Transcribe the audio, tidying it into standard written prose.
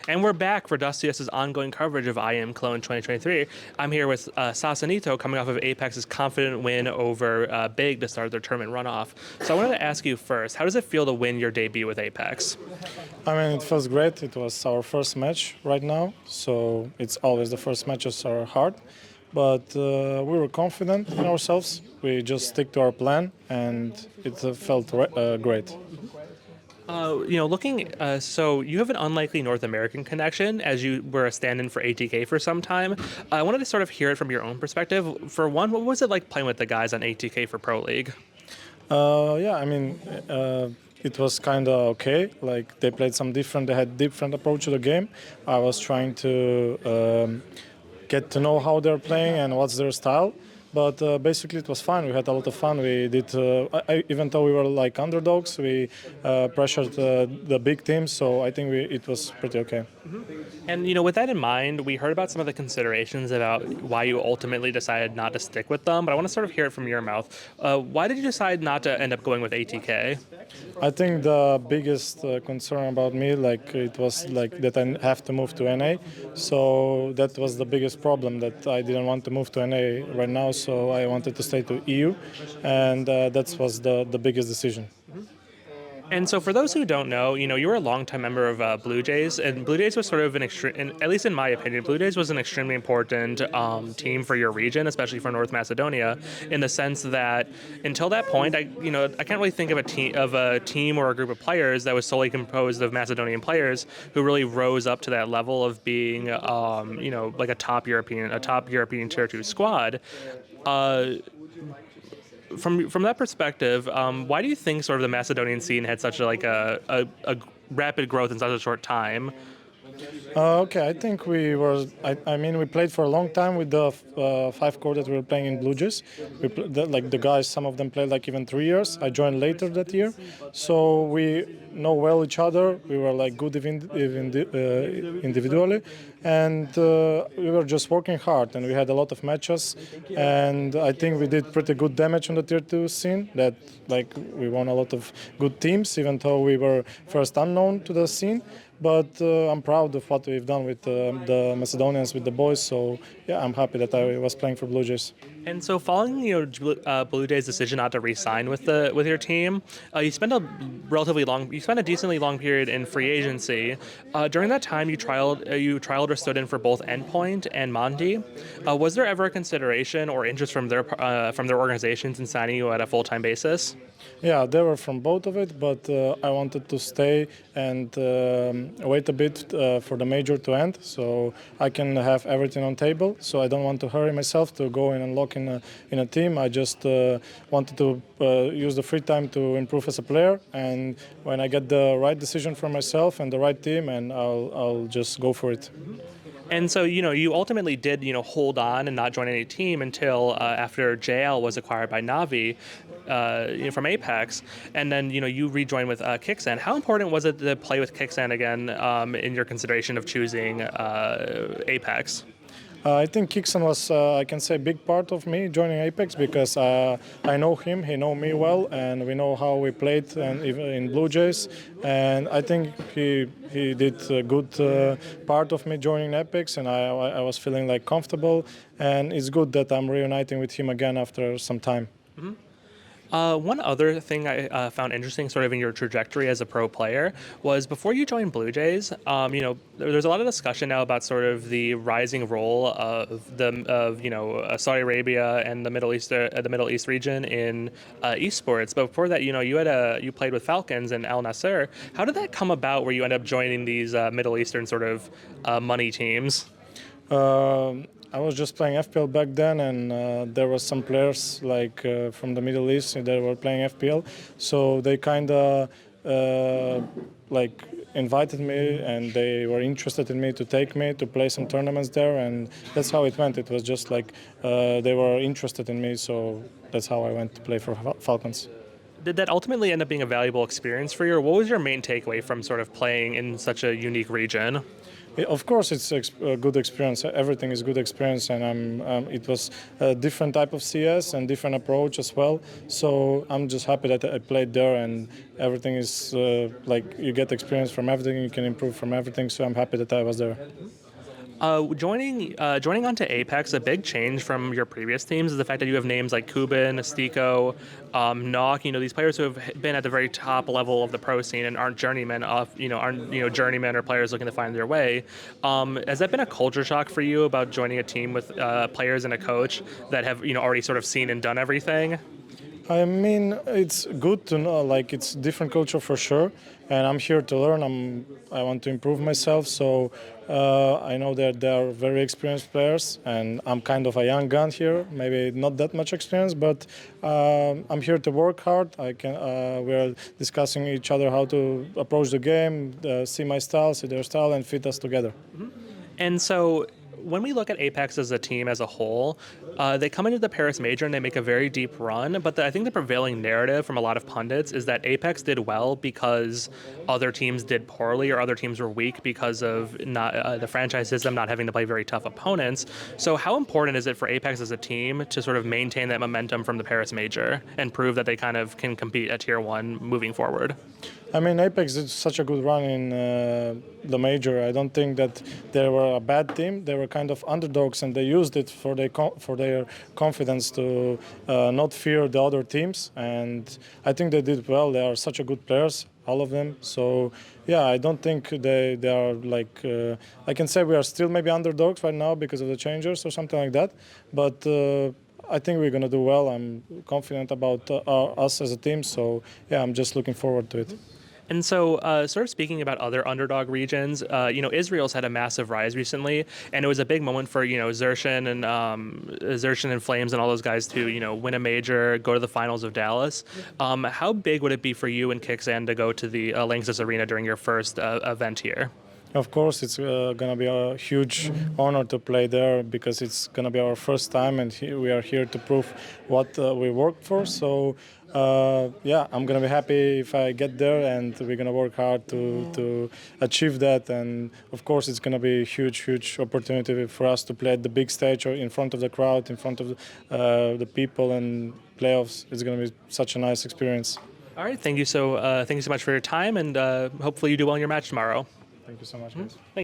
And we're back for Dustyus's ongoing coverage of IEM Cologne 2023. I'm here with CacaNito coming off of Apeks' confident win over Big to start their tournament runoff. So I wanted to ask you first, how does it feel to win your debut with Apeks? I mean, it feels great. It was our first match right now, so it's always the first matches are hard. But we were confident in ourselves. We just stick to our plan, and it felt great. So you have an unlikely North American connection as you were a stand-in for ATK for some time. I wanted to sort of hear it from your own perspective. For one, what was it like playing with the guys on ATK for Pro League? It was kind of okay. Like they played they had different approach to the game. I was trying to get to know how they're playing and what's their style. But basically, it was fun. We had a lot of fun. We did, even though we were like underdogs, we pressured the big teams. So I think it was pretty okay. And with that in mind, we heard about some of the considerations about why you ultimately decided not to stick with them. But I want to sort of hear it from your mouth. Why did you decide not to end up going with ATK? I think the biggest concern about me, it was like that I have to move to NA. So that was the biggest problem, that I didn't want to move to NA right now. So I wanted to stay to EU, and that was the biggest decision. And so for those who don't know, you were a longtime member of Blue Jays, and Blue Jays was sort of at least in my opinion, Blue Jays was an extremely important team for your region, especially for North Macedonia, in the sense that until that point, I can't really think of a team or a group of players that was solely composed of Macedonian players who really rose up to that level of being, like a top European Tier 2 squad. From that perspective, why do you think sort of the Macedonian scene had such a rapid growth in such a short time? Okay, I think we were. We played for a long time with the five core that we were playing in Blue Jays. The guys, some of them played like even 3 years. I joined later that year, so we know well each other. We were like good individually, and we were just working hard. And we had a lot of matches, and I think we did pretty good damage on the Tier 2 scene. That we won a lot of good teams, even though we were first unknown to the scene. But I'm proud of what we've done with the Macedonians, with the boys. So yeah, I'm happy that I was playing for Blue Jays. And so, following Blue Jays' decision not to re-sign with your team, you spent a decently long period in free agency. During that time, you trialed or stood in for both Endpoint and Monty. Was there ever a consideration or interest from their organizations in signing you at a full-time basis? Yeah, they were from both of it, but I wanted to stay and wait a bit for the major to end, so I can have everything on table. So I don't want to hurry myself to go in and lock in a team. I just wanted to use the free time to improve as a player, and when I get the right decision for myself and the right team, and I'll just go for it. And so, you ultimately did, hold on and not join any team until after JL was acquired by Navi from Apeks. And then, you rejoined with kyxsan. How important was it to play with kyxsan again in your consideration of choosing Apeks? I think kyxsan was, I can say, a big part of me joining Apeks, because I know him, he know me well, and we know how we played, and even in Blue Jays. And I think he did a good part of me joining Apeks, and I was feeling like comfortable. And it's good that I'm reuniting with him again after some time. Mm-hmm. One other thing I found interesting sort of in your trajectory as a pro player was before you joined Blue Jays, there's a lot of discussion now about sort of the rising role of Saudi Arabia and the Middle East region in esports. But before that, you played with Falcons and Al Nassr. How did that come about where you ended up joining these Middle Eastern sort of money teams? I was just playing FPL back then, and there were some players from the Middle East that were playing FPL. So they kind of invited me, and they were interested in me to take me to play some tournaments there, and that's how it went. It was just they were interested in me, so that's how I went to play for Falcons. Did that ultimately end up being a valuable experience for you, or what was your main takeaway from sort of playing in such a unique region? Of course, it's a good experience. Everything is good experience, and it was a different type of CS and different approach as well. So I'm just happy that I played there, and everything is like you get experience from everything, you can improve from everything. So I'm happy that I was there. Joining onto Apeks, a big change from your previous teams is the fact that you have names like Kubin, Stiko, Nock. These players who have been at the very top level of the pro scene and aren't journeymen journeymen or players looking to find their way. Has that been a culture shock for you about joining a team with players and a coach that have already sort of seen and done everything? I mean, it's good to know, like, it's different culture for sure, and I'm here to learn. I want to improve myself, so I know that they are very experienced players, and I'm kind of a young gun here, maybe not that much experience, but I'm here to work hard. We're discussing each other how to approach the game, see my style, see their style, and fit us together. And so when we look at Apeks as a team as a whole, they come into the Paris Major and they make a very deep run. But I think the prevailing narrative from a lot of pundits is that Apeks did well because other teams did poorly or other teams were weak because of not the franchise system not having to play very tough opponents. So how important is it for Apeks as a team to sort of maintain that momentum from the Paris Major and prove that they kind of can compete at Tier 1 moving forward? I mean, Apeks did such a good run in the major. I don't think that they were a bad team. They were kind of underdogs, and they used it for their confidence to not fear the other teams. And I think they did well. They are such a good players, all of them. So yeah, I don't think they are like. I can say we are still maybe underdogs right now because of the changers or something like that. But I think we're gonna do well. I'm confident about us as a team. So yeah, I'm just looking forward to it. And so, sort of speaking about other underdog regions, Israel's had a massive rise recently, and it was a big moment for Xerxin and Flames and all those guys to win a major, go to the finals of Dallas. How big would it be for you and kyxsan to go to the Lanxess Arena during your first event here? Of course, it's going to be a huge honor to play there because it's going to be our first time, and we are here to prove what we worked for. So, yeah, I'm going to be happy if I get there, and we're going to work hard to achieve that. And of course, it's going to be a huge opportunity for us to play at the big stage or in front of the crowd, in front of the people, and playoffs. It's going to be such a nice experience. All right, thank you so much for your time, and hopefully you do well in your match tomorrow. Thank you so much, guys.